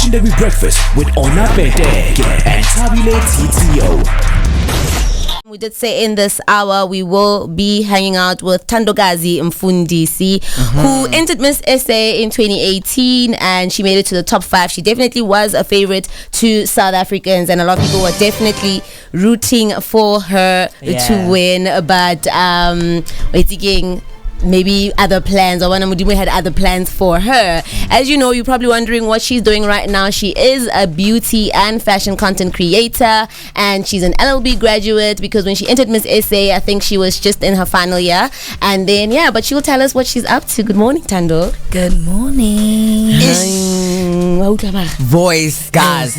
Legendary Breakfast with Peteke and Thabile TTO. We did say in this hour we will be hanging out with Thandokazi Mfundisi, who entered Miss SA in 2018 and she made it to the top 5. She definitely was a favorite to South Africans and a lot of people were definitely rooting for her to win. But maybe other plans, or Wanamudimu had other plans for her. As you know, you're probably wondering what she's doing right now. She is a beauty and fashion content creator and she's an LLB graduate, because when she entered Miss SA, I think she was just in her final year. And then but she'll tell us what she's up to. Good morning, Thando. Good morning. Voice, guys.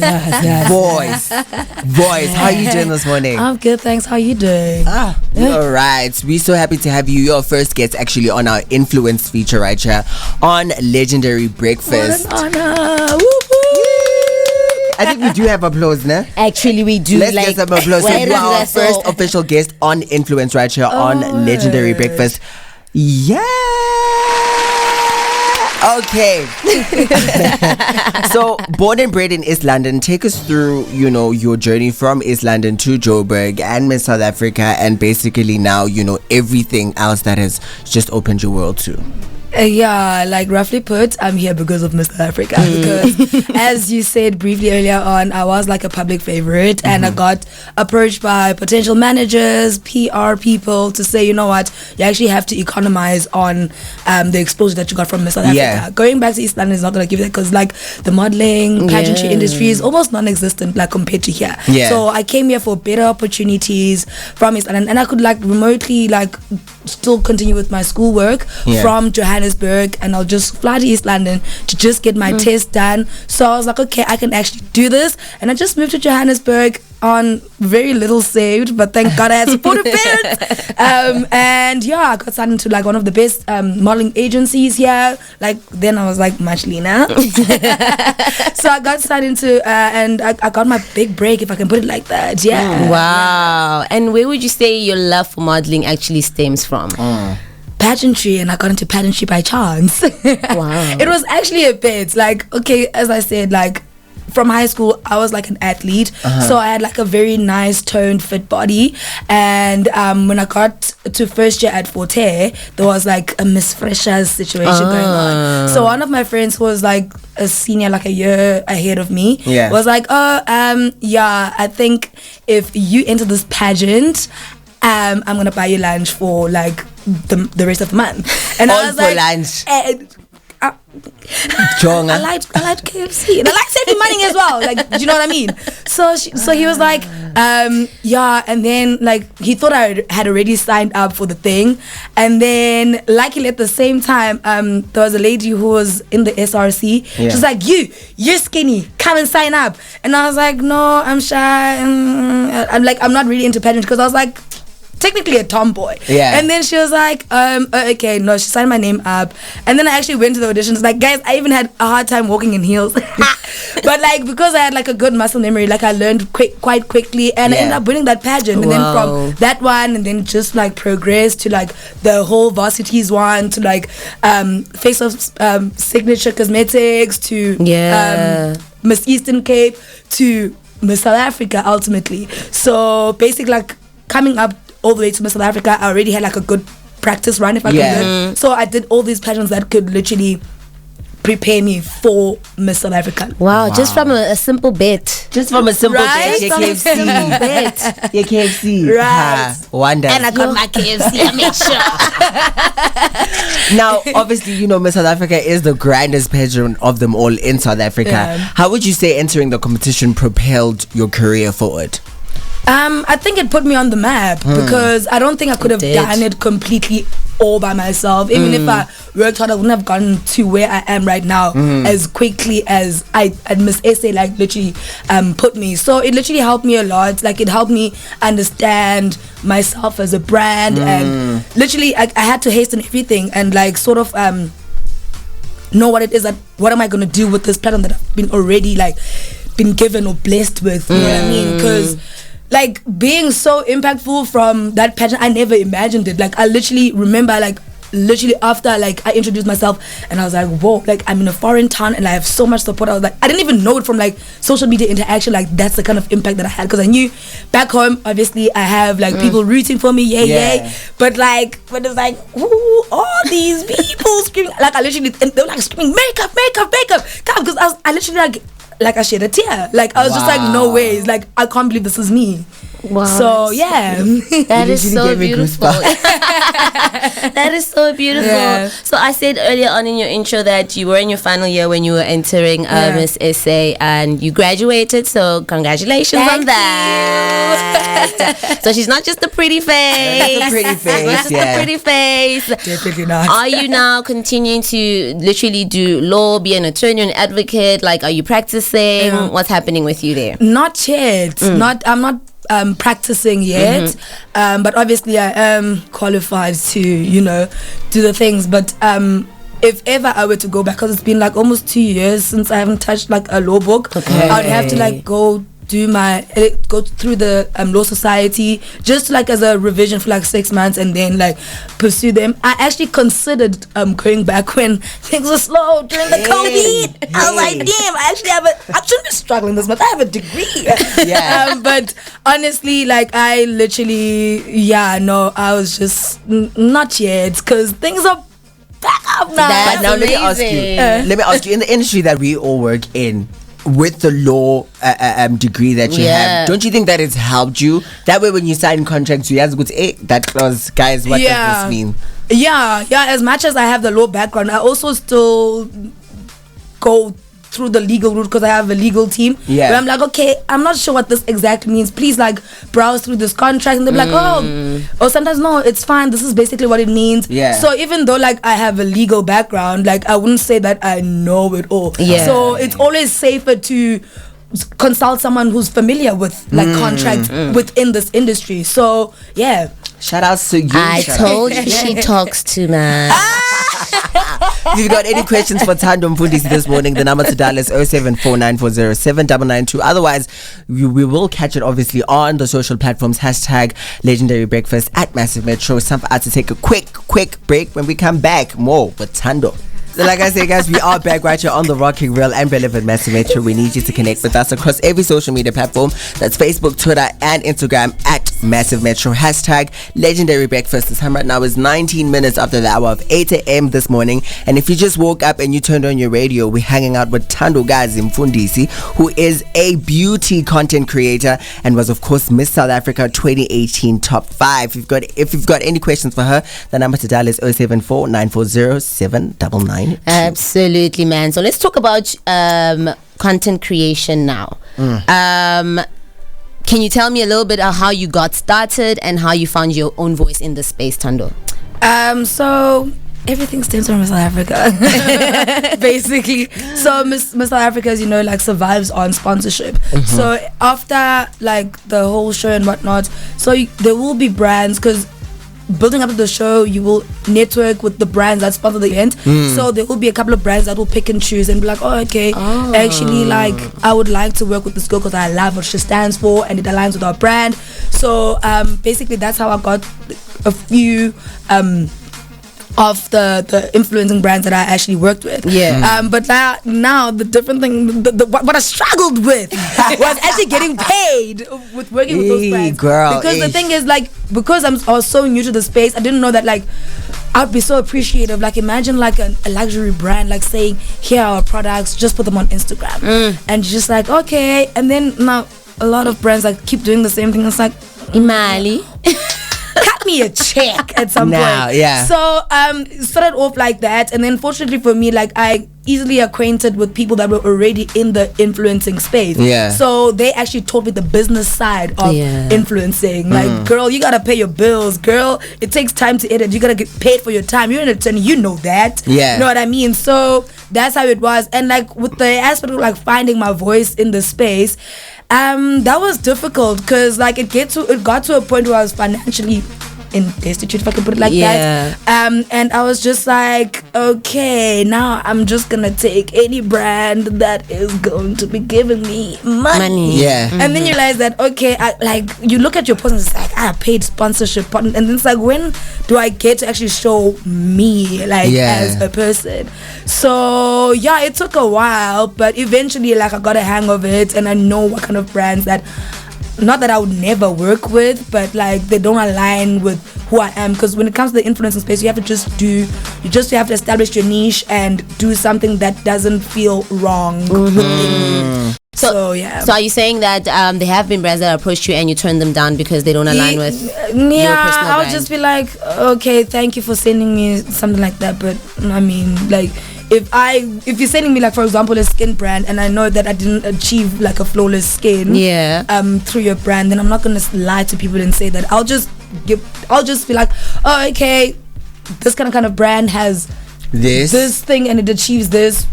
Voice. How are you doing this morning? I'm good, thanks. How are you doing? All right. We're so happy to have you. Your first guest actually on our influence feature right here on Legendary Breakfast. What an honor. I think we do have applause, ne? Actually, we do. Let's get some applause. So you are our first official guest on influence right here on Legendary Breakfast. Yeah. Okay. So, born and bred in East London, take us through, your journey from East London to Joburg and Miss South Africa, and basically now, everything else that has just opened your world to. Roughly put, I'm here because of Miss South Africa. Because, as you said briefly earlier on, I was like a public favorite, and I got approached by potential managers, PR people to say, you know what, you actually have to economize on the exposure that you got from Miss South Africa. Going back to East London is not going to give you that, because the modeling, pageantry industry is almost non-existent compared to here. So I came here for better opportunities from East London, and I could remotely still continue with my schoolwork from Johannesburg, and I'll just fly to East London to just get my test done. So I was like, okay, I can actually do this, and I just moved to Johannesburg on very little saved, but thank God I had supportive parents. I got signed into one of the best modeling agencies here. Then I was much leaner. So I got signed into and I got my big break, if I can put it like that. Wow. And where would you say your love for modeling actually stems from? Pageantry, and I got into pageantry by chance. Wow. It was actually a bit as I said, from high school I was an athlete, so I had a very nice toned fit body, and when I got to first year at Forte, there was a Miss Freshers situation going on. So one of my friends who was a senior, a year ahead of me, was I think if you enter this pageant, I'm gonna buy you lunch for the rest of the month. And all I was for lunch. I liked KFC, and I liked saving money as well. Do you know what I mean? So he was and then he thought I had already signed up for the thing, and then luckily at the same time there was a lady who was in the SRC. She's you're skinny, come and sign up. And I was no, I'm shy. I'm not really into pageants, because I was technically a tomboy. And then she was okay, no, she signed my name up, and then I actually went to the auditions. Guys, I even had a hard time walking in heels. But because I had a good muscle memory, I learned quite quickly, and I ended up winning that pageant. And then from that one, and then just progressed to the whole varsities one, to Face Off Signature Cosmetics, to Miss Eastern Cape, to Miss South Africa ultimately. So basically coming up all the way to Miss South Africa, I already had a good practice run, if I could. So I did all these pageants that could literally prepare me for Miss South Africa. Wow. Just from a simple bet. Just from a simple bet. Your KFC. Your KFC. Right. Wonder. And I got my KFC, I made sure. Now, obviously, Miss South Africa is the grandest pageant of them all in South Africa. How would you say entering the competition propelled your career forward? I think it put me on the map, because I don't think I could have done it completely all by myself. Even if I worked hard, I wouldn't have gotten to where I am right now as quickly as Miss SA literally put me. So it literally helped me a lot. It helped me understand myself as a brand, and literally I had to hasten everything and know what it is, what am I going to do with this platform that I've been already been given or blessed with. You know what I mean? Because being so impactful from that pageant, I never imagined it. I literally remember literally after like I introduced myself and I was like, whoa, like I'm in a foreign town and I have so much support. I was like, I didn't even know it from like social media interaction, like that's the kind of impact that I had, because I knew back home obviously I have like people rooting for me, yay, but it's like, who all these people screaming, like I literally, and they were like screaming makeup, because I literally like I shed a tear, like I was just like, no ways, like I can't believe this is me. Wow. So yeah, that is so beautiful. That is so beautiful. Yeah. So I said earlier on in your intro that you were in your final year when you were entering Miss SA and you graduated. So congratulations on that. So she's not just a pretty face. That's a pretty face. Not just a pretty face. definitely not. Are you now continuing to literally do law, be an attorney, an advocate? Like, are you practicing? What's happening with you there? Not yet. I'm not practicing yet, but obviously I am qualified to do the things, but if ever I were to go back, because it's been like almost 2 years since I haven't touched like a law book, I'd have to like go through the law society just like as a revision for like 6 months and then like pursue them. I actually considered going back when things were slow during the COVID. I was like, damn, I shouldn't be struggling this much. I have a degree. But honestly, like I literally, I was just not yet, because things are back up now. That's But now amazing. let me ask you, in the industry that we all work in, with the law degree that you have, don't you think that it's helped you? That way when you sign contracts, you ask, that clause, guys, what does this mean? Yeah, as much as I have the law background, I also still go through the legal route, because I have a legal team where I'm like, okay, I'm not sure what this exactly means, please like browse through this contract, and they're like, or sometimes no, it's fine, this is basically what it means. So even though like I have a legal background, like I wouldn't say that I know it all. So it's always safer to consult someone who's familiar with like contracts within this industry. So shout outs to you. I told you she talks too much. If you've got any questions for Sihamba Phansi this morning, the number to dial is 0749407992. Otherwise, we will catch it obviously on the social platforms. #Legendary Breakfast at Massiv Metro. It's time for us to take a quick break. When we come back, more with Thando. So like I say, guys, we are back right here on the Rocking Real and Relevant Massiv Metro. We need you to connect with us across every social media platform. That's Facebook, Twitter, and Instagram at Massiv Metro. #Legendary Breakfast. The time right now is 19 minutes after the hour of 8 a.m. this morning. And if you just woke up and you turned on your radio, we're hanging out with Thandokazi Mfundisi, who is a beauty content creator and was, of course, Miss South Africa 2018 Top 5. If you've got any questions for her, the number to dial is 074-940-799. Absolutely, man. So let's talk about content creation now. Can you tell me a little bit of how you got started and how you found your own voice in this space, Thando? So everything stems from South Africa, basically. So Miss South Africa, as you know, like survives on sponsorship. So after like the whole show and whatnot, so there will be brands, because building up to the show, you will network with the brands that sponsor the event. So there will be a couple of brands that will pick and choose and be like, actually, like I would like to work with this girl because I love what she stands for and it aligns with our brand. So basically that's how I got a few of the influencing brands that I actually worked with. But now the different thing, what I struggled with was actually getting paid with working with those brands. Because the thing is, like, because I was so new to the space, I didn't know that like I'd be so appreciative. Like imagine like a luxury brand like saying, here are our products, just put them on Instagram. And you're just like, okay. And then now a lot of brands like keep doing the same thing. It's like, Imali. cut me a check at some point. So it started off like that, and then fortunately for me, like I easily acquainted with people that were already in the influencing space. So they actually taught me the business side of influencing. Like, girl, you gotta pay your bills. Girl, it takes time to edit. You gotta get paid for your time. You're an attorney, you know that. You know what I mean? So that's how it was. And like with the aspect of like finding my voice in the space, that was difficult because like it got to a point where I was financially destitute, if I could put it like that. And I was just like, okay, now I'm just gonna take any brand that is going to be giving me money. And then you realize that, okay, you look at your post and it's like, I paid sponsorship, and then it's like, when do I get to actually show me as a person? So yeah, it took a while, but eventually I got a hang of it, and I know what kind of brands that, not that I would never work with, but they don't align with who I am. Because when it comes to the influencing space, you have to establish your niche and do something that doesn't feel wrong within you. So yeah. So are you saying that there have been brands that approached you and you turned them down because they don't align with your personal I would brand? just be like, okay, thank you for sending me something like that, but I mean, if you're sending me for example a skin brand and I know that I didn't achieve a flawless skin through your brand, then I'm not gonna lie to people and say that. I'll just be like, oh, okay, this kind of brand has this thing and it achieves this,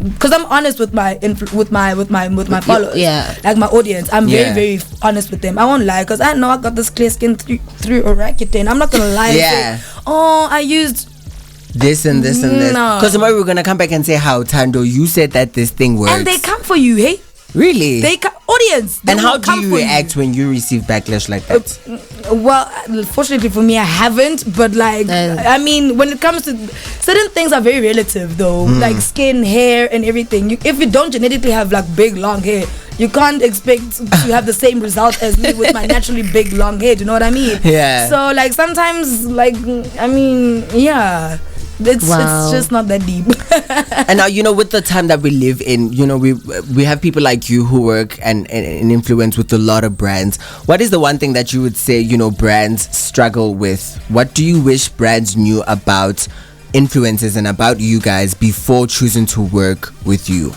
because I'm honest with my followers, my audience. I'm very, very honest with them. I won't lie, because I know I got this clear skin through Orakuten. I'm not gonna lie and say, oh, I used this and this and this, because tomorrow we're gonna come back and say, how, Thando, you said that this thing works, and they come for you. Hey, really? They audience. They and how do you react when you receive backlash like that? Well, fortunately for me, I haven't. But I mean, when it comes to certain things, are very relative though. Like skin, hair, and everything. If you don't genetically have big long hair, you can't expect to have the same result as me with my naturally big long hair. Do you know what I mean? Yeah. So sometimes I mean, yeah. It's just not that deep. And now, with the time that we live in, we have people like you who work and influence with a lot of brands. What is the one thing that you would say, brands struggle with? What do you wish brands knew about influencers and about you guys before choosing to work with you?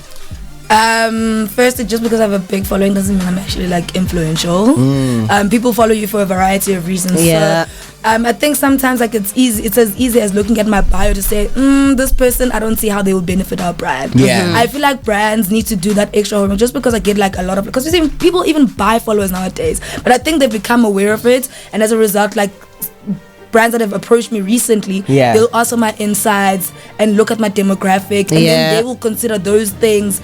Firstly, just because I have a big following doesn't mean I'm actually influential. People follow you for a variety of reasons. So, I think sometimes it's as easy as looking at my bio to say, this person, I don't see how they will benefit our brand. I feel like brands need to do that extra homework, just because I get a lot of, because you see, people even buy followers nowadays, but I think they've become aware of it, and as a result, brands that have approached me recently, they'll ask for my insights and look at my demographic, and then they will consider those things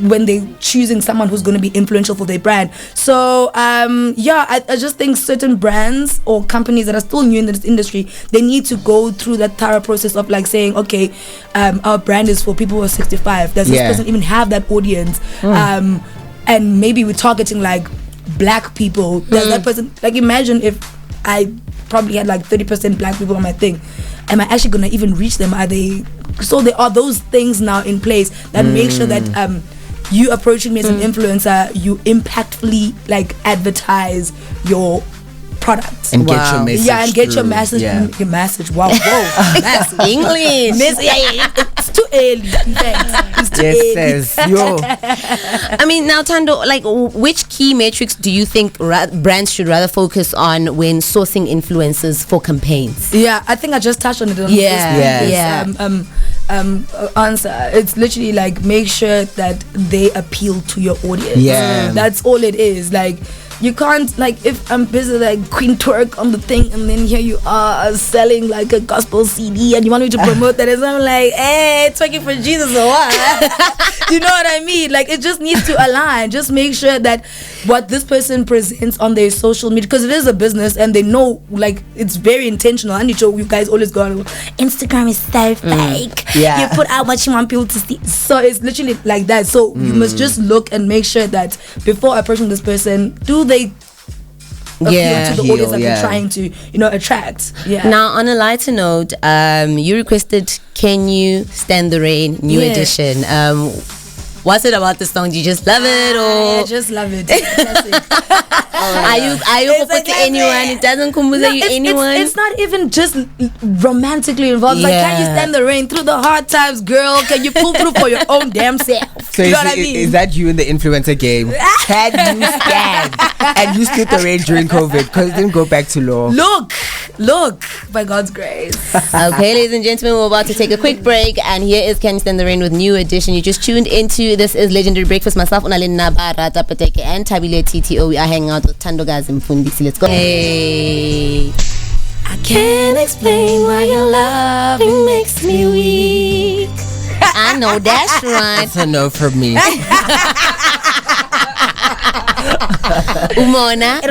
when they're choosing someone who's going to be influential for their brand. So I just think certain brands or companies that are still new in this industry, they need to go through that thorough process of saying, okay, our brand is for people who are 65. Does this person even have that audience? And maybe we're targeting black people. Does that person, imagine if I probably had 30% black people on my thing, am I actually gonna even reach them? So there are those things now in place that make sure that you approaching me as an influencer, you impactfully advertise your products and get your message. And get your message. Your message. Wow, message. English. It's too early. In fact, it's too early. I mean, now Thando, which key metrics do you think brands should rather focus on when sourcing influencers for campaigns? Yeah, I think I just touched on it. Answer. It's literally make sure that they appeal to your audience. That's all it is. You can't, if I'm busy Queen Twerk on the thing, and then here you are selling a gospel CD and you want me to promote that, and I'm hey, twerking for Jesus or what? You know what I mean? It just needs to align. Just make sure that what this person presents on their social media, because it is a business and they know it's very intentional. I need you guys always go on, Instagram is so fake. You put out what you want people to see. So it's literally like that. So you must just look and make sure that before approaching this person, do they appeal to the audience that they're trying to attract. Now, on a lighter note, you requested Can You Stand the Rain new edition. What's it about the song? Do you just love it, or I just love it? Are you open to anyone? It doesn't kumbuza you anyone. It's not even just romantically involved. Can you stand the rain through the hard times, girl? Can you pull through for your own damn self? So you know what I mean? Is that you in the influencer game? Can you stand? And you stood the rain during COVID because it didn't go back to law. Look, Look, by God's grace. Okay, ladies and gentlemen, we're about to take a quick break, and here is Can You Stand the Rain with New Edition. You just tuned into This Is Legendary Breakfast. Myself, Unalina Barata, Peteke, and Thabile TTO. We are hanging out with Thandokazi Mfundisi. Let's go. Hey. I can't explain why your loving makes me weak. I know that's right. That's a no for me. Umona. It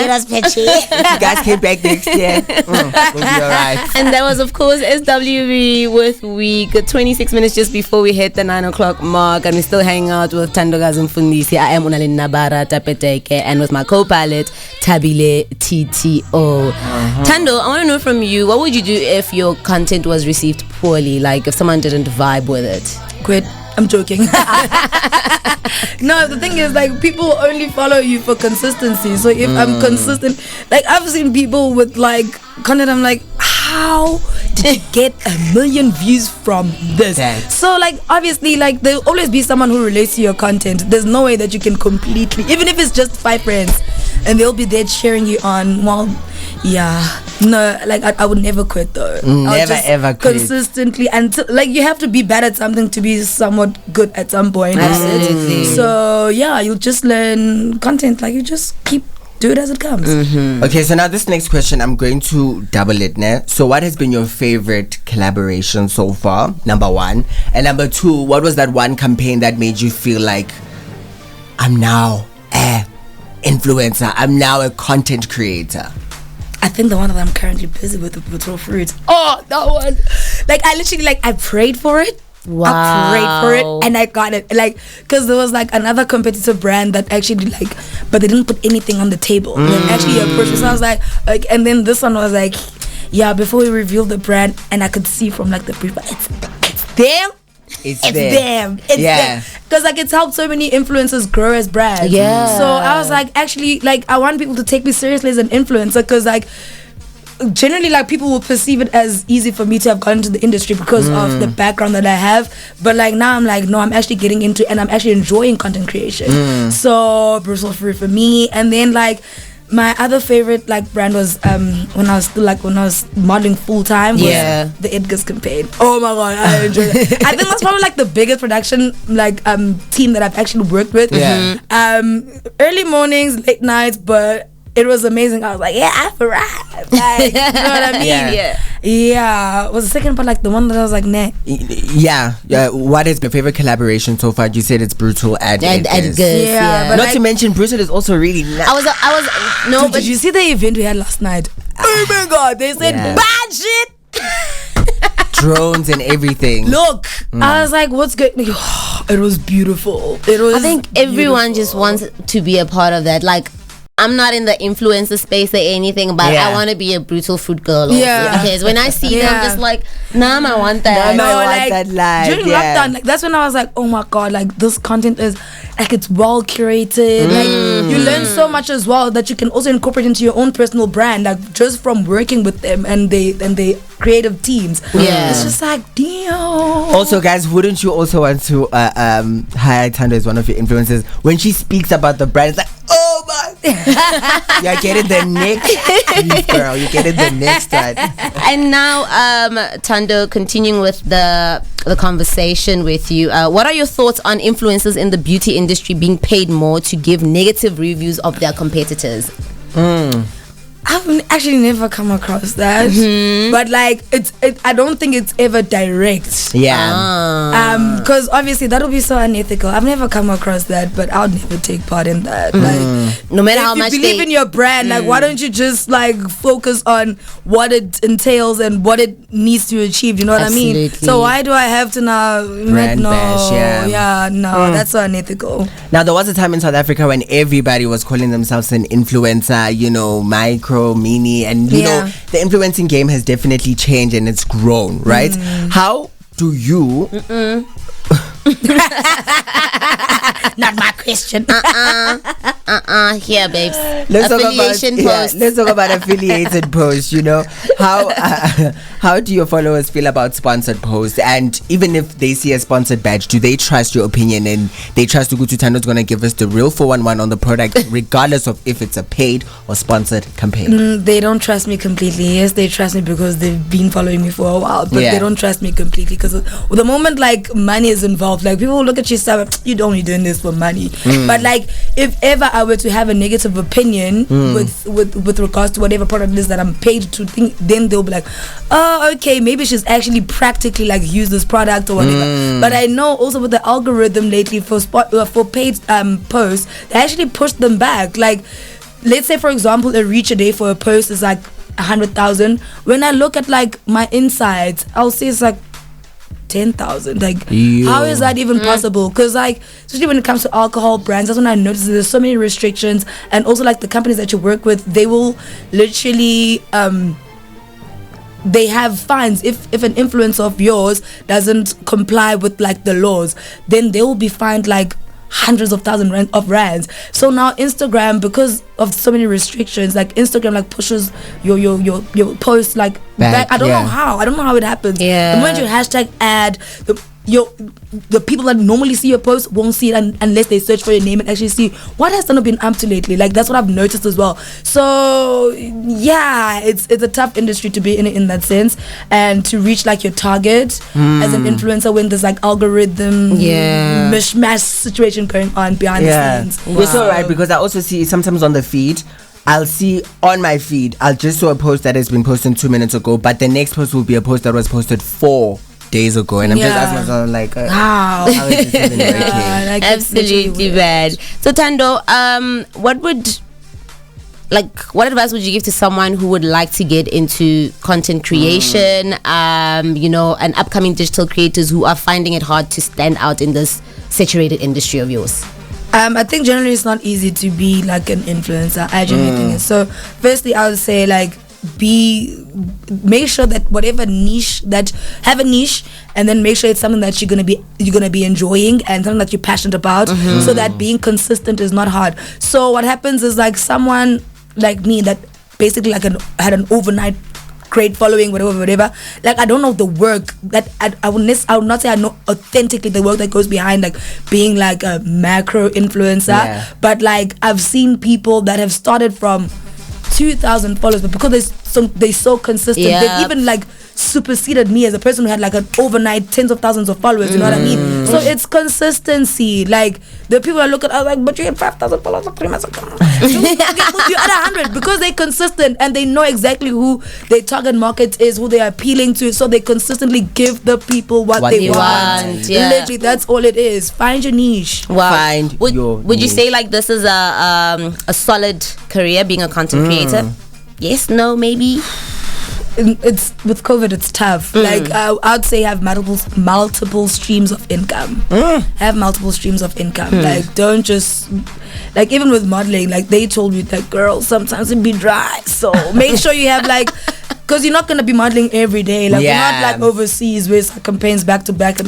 was pitchy. If you guys came back next year, we'll be alright. And that was, of course, SWV with Week. 26 minutes just before we hit the 9 o'clock mark, and we're still hanging out with Thandokazi Mfundisi. I am Unalina Barata Peteke, and with my co-pilot Thabile TTO. Thando, I want to know from you, what would you do if your content was received poorly? Like if someone didn't vibe with it? Quit. I'm joking. No, the thing is, like, people only follow you for consistency. So if I'm consistent, like, I've seen people with like content, I'm like, how did you get 1 million views from this? So like, obviously, like, there'll always be someone who relates to your content. There's no way that you can completely, even if it's just 5 friends and they'll be there cheering you on. Well, yeah, no, like, I would never quit though. Never ever quit. Consistently, and like, you have to be bad at something to be somewhat good at some point. Absolutely. So yeah, you'll just learn content. Like, you just do it as it comes. Okay, so now this next question, I'm going to double it now. So what has been your favorite collaboration so far? Number 1. And number 2, what was that one campaign that made you feel like, I'm now a influencer, I'm now a content creator? I think the one that I'm currently busy with Brutal Fruit. Oh, that one. Like, I literally, like, I prayed for it. Wow. I prayed for it and I got it. Like, because there was like another competitive brand that actually, like, but they didn't put anything on the table. They actually approached me. So I was like, and then this one was like, yeah, before we revealed the brand, and I could see from like the brief, it's them. It's them. Because like, it's helped so many influencers grow as brands. Yeah. So I was like, actually, like, I want people to take me seriously as an influencer, because like, generally, like, people will perceive it as easy for me to have gone into the industry because of the background that I have. But like, now I'm like, no, I'm actually getting into, and I'm actually enjoying content creation. So Brutal Fruit for me. And then like, my other favorite like brand was when I was modeling full time was the Edgar's campaign. Oh my god, I enjoyed it. I think that's probably like the biggest production like team that I've actually worked with. Early mornings, late nights, but it was amazing. I was like, yeah, I've arrived. Like, you know what I mean? Yeah. Was the second part like the one that I was like, nah. Yeah. What is your favorite collaboration so far? You said it's Brutal and Edgar's. Yeah. But not to mention, Brutal is also really nice. I was did you see the event we had last night? Oh my god, they said bad shit. Drones and everything. Look, I was like, what's good? It was beautiful. I think everyone just wants to be a part of that. Like, I'm not in the influencer space or anything, but I want to be a Brutal Fruit girl also, because when I see them, I'm just like, nah, I want that. No, I want like, that life. during lockdown, like, that's when I was like, oh my god, like, this content is like, it's well curated. Like, you learn so much as well that you can also incorporate into your own personal brand, like, just from working with them and they creative teams. It's just like, damn. Also, guys, wouldn't you also want to hire Thando as one of your influencers? When she speaks about the brand, it's like, oh my, you're getting the next girl, you're getting the next one. And now, Thando, continuing with the conversation with you, what are your thoughts on influencers in the beauty industry being paid more to give negative reviews of their competitors? I've actually never come across that, but like, I don't think it's ever direct. Because obviously that would be so unethical. I've never come across that, but I would never take part in that. Like, no matter how much you believe in your brand, like, why don't you just like focus on what it entails and what it needs to achieve? You know what I mean? So why do I have to now brand bash? That's so unethical. Now, there was a time in South Africa when everybody was calling themselves an influencer, you know, micro, mini, and you know, the influencing game has definitely changed and it's grown, right? How do you not my question. Here, babes. Let's Affiliation post. let's talk about affiliated posts. How do your followers feel about sponsored posts? And even if they see a sponsored badge, do they trust your opinion and they trust Thando's going to give us the real 411 on the product, regardless of if it's a paid or sponsored campaign? They don't trust me completely. Yes, they trust me because they've been following me for a while, but they don't trust me completely because the moment like money is involved, like people will look at you and say, you're only doing this for money. But like if ever I were to have a negative opinion with regards to whatever product it is that I'm paid to think, then they'll be like, oh, okay, maybe she's actually practically like use this product or whatever. But I know also with the algorithm lately for paid posts, they actually push them back. Like, let's say for example, a reach a day for a post is like 100,000. When I look at like my insights, I'll see it's like 10,000. Like, how is that even possible? Because like, especially when it comes to alcohol brands, that's when I notice there's so many restrictions, and also like the companies that you work with, they will literally they have fines if an influencer of yours doesn't comply with like the laws, then they will be fined like hundreds of thousands of rands. So now Instagram, because of so many restrictions, like Instagram like pushes your post like back. I don't know how it happens. The moment you hashtag ad, the people that normally see your post won't see it unless they search for your name and actually see what has Thando been up to lately. Like, that's what I've noticed as well. So yeah, it's a tough industry to be in that sense, and to reach like your target as an influencer when there's like algorithm mishmash situation going on behind the scenes. It's alright, because I also see sometimes on the feed, I'll see on my feed, I'll just saw a post that has been posted 2 minutes ago, but the next post will be a post that was posted 4 days ago, and I'm just asking myself like, how is this even working? Like, absolutely bad. So Thando, what advice would you give to someone who would like to get into content creation, and upcoming digital creators who are finding it hard to stand out in this saturated industry of yours? I think generally it's not easy to be like an influencer. I genuinely think it. So firstly, I would say like, make sure that whatever niche that have a niche, and then make sure it's something that you're gonna be enjoying and something that you're passionate about, so that being consistent is not hard. So what happens is like someone like me that basically like had an overnight great following, whatever, like I don't know the work that I would not say I know authentically the work that goes behind like being like a macro influencer, but like I've seen people that have started from 2,000 followers, but because they're so consistent, they've even like superseded me as a person who had like an overnight tens of thousands of followers. You know what I mean? So it's consistency. Like the people I look at are like, but you had 5,000 followers 3 months ago. You're at 100 because they're consistent and they know exactly who their target market is, who they are appealing to. So they consistently give the people what they want. Literally, that's all it is. Find your niche. Wow. Would you say like this is a solid career being a content creator? Yes, no, maybe. It's with COVID, it's tough. Like I'd say have multiple streams of income. Have multiple streams of income. Like don't just like, even with modeling, like they told me that, girl, sometimes it be dry. So make sure you have like, because you're not gonna be modeling every day. Like you're not like overseas with campaigns back to back.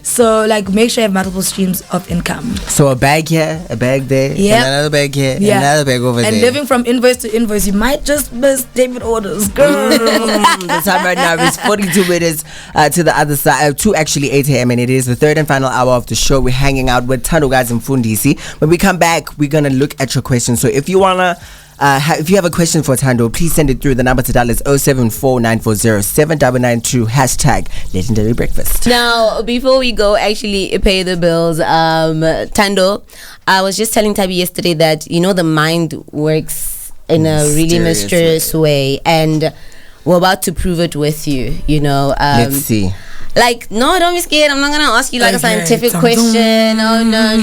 So like make sure you have multiple streams of income. So a bag here, a bag there, and another bag here, and another bag over there. And living from invoice to invoice, you might just miss David orders, girl. The time right now is 42 minutes to the other side, to actually 8 a.m. and it is the third and final hour of the show. We're hanging out with Thandokazi Mfundisi. When we come back, we're gonna look at your questions. So if you wanna if you have a question for Thando, please send it through. The number to dial is 0749407992 #legendary breakfast. Now, before we go actually pay the bills, Thando, I was just telling Thabile yesterday that the mind works in a really mysterious way, and we're about to prove it with you. Let's see. Like, no, don't be scared. I'm not going to ask you like a scientific question. Oh, no.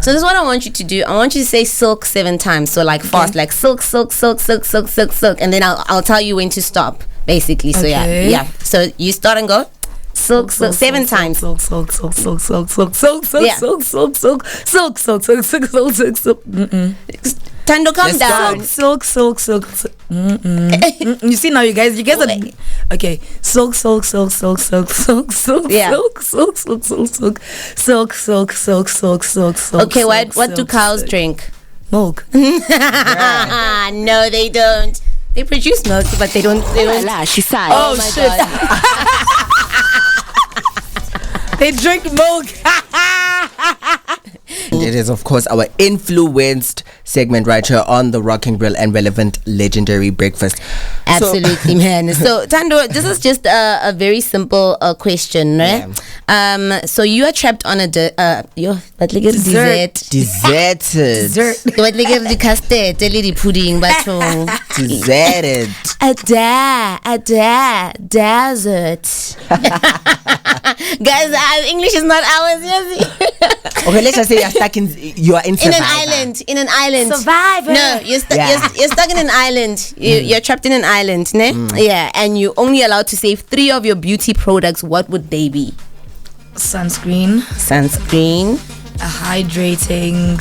So this is what I want you to do. I want you to say silk 7 times. So like fast, like silk, silk, silk, silk, silk, silk, silk. And then I'll tell you when to stop, basically. So yeah. So you start and go. Silk, silk, 7 times. Silk, silk, silk, silk, silk, silk, silk, silk, silk, silk, silk, silk, silk, silk, silk, silk, silk. Thando, calm Let's down. Silk. You see now, you guys are okay. Silk. Yeah. Silk. Okay, what do cows drink? Milk. No, they don't. They produce milk, but they don't. She sighed. Oh my shit. God. They drink milk. It is, of course, our influenced segment right here on the Rock and Grill and Relevant Legendary Breakfast. Absolutely, man. So, Thando, this is just a very simple question, right? Yeah. So you are trapped on a dessert. Deserted. What like the custard, the pudding, but Deserted. desert. Guys, English is not ours, yes. Okay, let's just say you are in In an island. Survivor. No, you're stuck in an island. You're trapped in an island, ne? Yeah, and you're only allowed to save 3 of your beauty products. What would they be? Sunscreen, a hydrating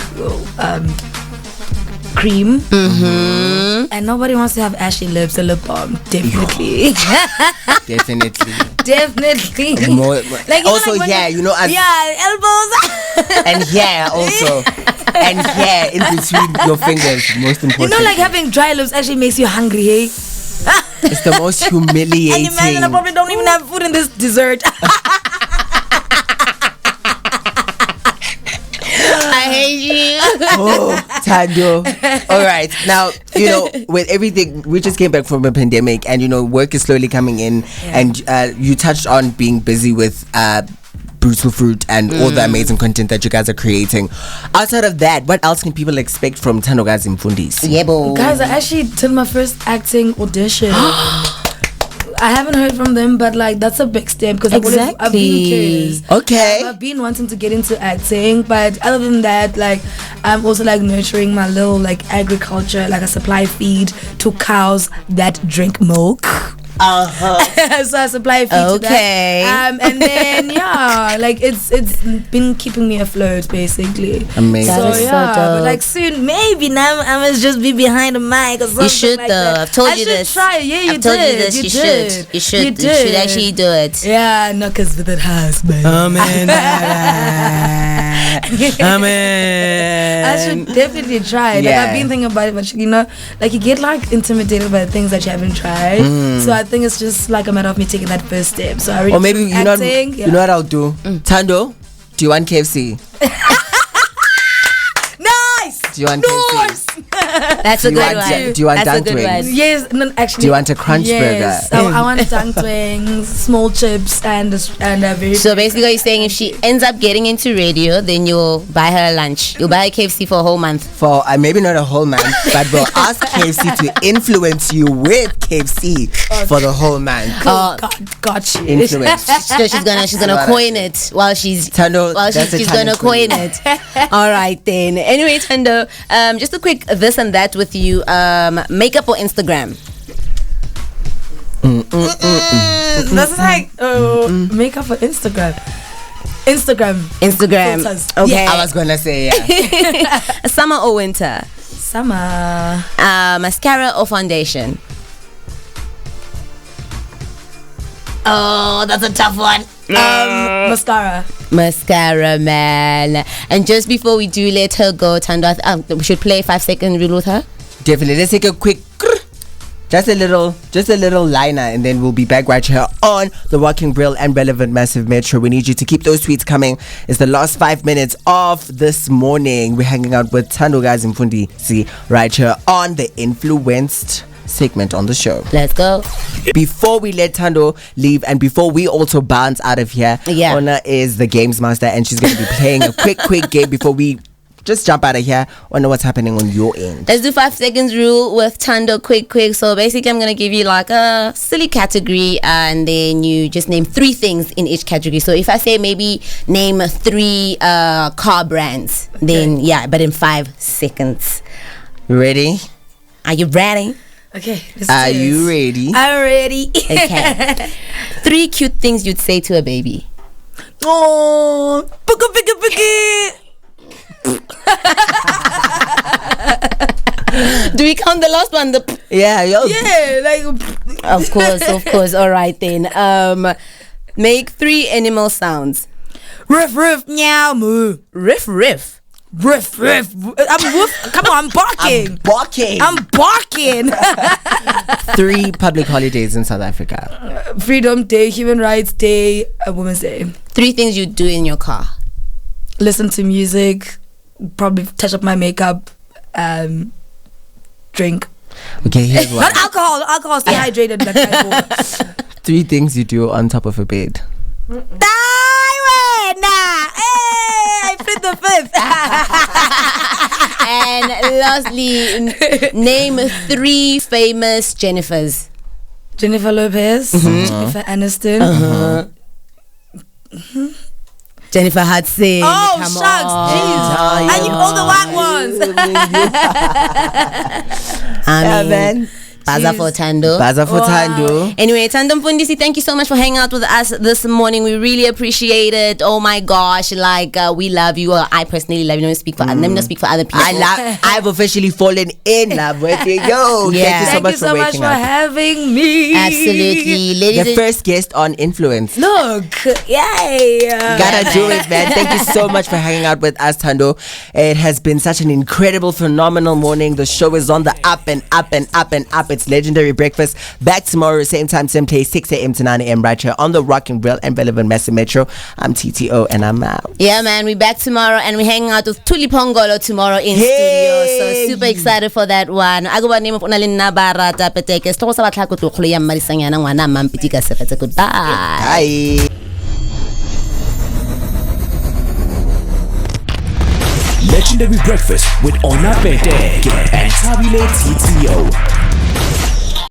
cream, and nobody wants to have ashy lips. A lip balm, definitely. Definitely. More, Like, also, like yeah, as elbows. and hair also, and hair in between your fingers. Most important. Like having dry lips actually makes you hungry, hey? It's the most humiliating. And imagine I probably don't even have food in this dessert. I hate you. Oh, Thando. All right. Now, with everything, we just came back from a pandemic and, work is slowly coming in. Yeah. And you touched on being busy with Brutal Fruit and all the amazing content that you guys are creating. Outside of that, what else can people expect from Thandokazi Mfundisi? Yeah, boy. Guys, I actually did my first acting audition. I haven't heard from them, but that's a big step because I've been curious. Okay. I've been wanting to get into acting, but other than that, I'm also nurturing my little agriculture, a supply feed to cows that drink milk. So I supply feed to that. And then it's been keeping me afloat basically. Amazing. So so dope. but soon maybe now I must just be behind the mic or something. You should like though. that. I've told you this. Try. Yeah, you I've told did. you this. You should. You should actually do it. Yeah, no, because with it has, man. Amen. I should definitely try. I've been thinking about it, but you get intimidated by things that you haven't tried. So I think it's just a matter of me taking that first step. So I really or maybe acting, you know what I'll do? Thando, do you want KFC? Nice. Do you want KFC? That's a good one. Do you want That's a dunk good wings? one. Yes, no, actually. Do you want a crunch burger? I want dunk wings, small chips, and a very. So basically, you're saying if she ends up getting into radio, then you'll buy her lunch. You'll buy her KFC for a whole month. For maybe not a whole month, but we'll ask KFC to influence you with KFC for the whole month. Got you. Influence. So she's gonna coin it while she's Thando, she's gonna coin it. All right then. Anyway, Thando, just a quick this and that with you. Makeup or Instagram? That's makeup for Instagram. Instagram. Filters. Okay. Yeah. I was gonna say Summer or winter? Summer. Mascara or foundation? Oh, that's a tough one. Mascara, man. And just before we do let her go, Thando, we should play 5-second rule with her. Definitely. Let's take a quick, just a little liner, and then we'll be back right here on the Walking Brill and Relevant Massive Metro. We need you to keep those tweets coming. It's the last 5 minutes of this morning. We're hanging out with Thandokazi Mfundisi right here on the Influenced segment on the show. Let's go. Before we let Thando leave and before we also bounce out of here, Ona is the games master and she's going to be playing a quick game before we just jump out of here. Ona, what's happening on your end? Let's do 5 seconds rule with Thando quick. So basically I'm going to give you a silly category and then you just name 3 things in each category. So if I say maybe name 3 car brands, then but in 5 seconds. Ready? Are you ready? Okay. Are you ready? I'm ready. Okay. 3 cute things you'd say to a baby. Oh, Do we count the last one? Yeah, yo. Yeah, like Of course. All right then. Make 3 animal sounds. riff, riff, meow, moo. Riff. Riff, riff. I'm woof. Come on, I'm barking. I'm barking. 3 public holidays in South Africa. Freedom Day, Human Rights Day, Women's Day. 3 things you do in your car. Listen to music, probably touch up my makeup, drink. Okay, here's one. Not alcohol, stay hydrated. Like I 3 things you do on top of a bed. I fit the 5th. And lastly, name 3 famous Jennifers. Jennifer Lopez, Jennifer Aniston. Jennifer Hudson. Oh, come shucks, on. jeez. I need all the white ones. I mean, man. Baza for Thando. Baza for Thando. Anyway, Sihamba Phansi, thank you so much for hanging out with us this morning. We really appreciate it. Oh my gosh, we love you. I personally love you. Let me not speak for other people. I've officially fallen in love with you. Yo, Yeah. thank you so much for having me. Absolutely. Ladies The and first guest on Influence. Look, yay. Gotta do it, man. Thank you so much for hanging out with us, Thando. It has been such an incredible, phenomenal morning. The show is on the up and up and up and up. It's legendary breakfast. Back tomorrow, same time, same place, 6 a.m. to 9 a.m. right here on the Rocking Real and Relevant Massive Metro. I'm TTO and I'm out. yeah, man, we back tomorrow and we hanging out with Tuli Pongolo tomorrow in studio. So super excited for that one. I go by name of Unalin Nabarata Peteke. Sto sa batla ko tlo ya marisanya na ngwana mampitika se fetse. Goodbye. Bye. Legendary Breakfast with Peteke and Thabile TTO.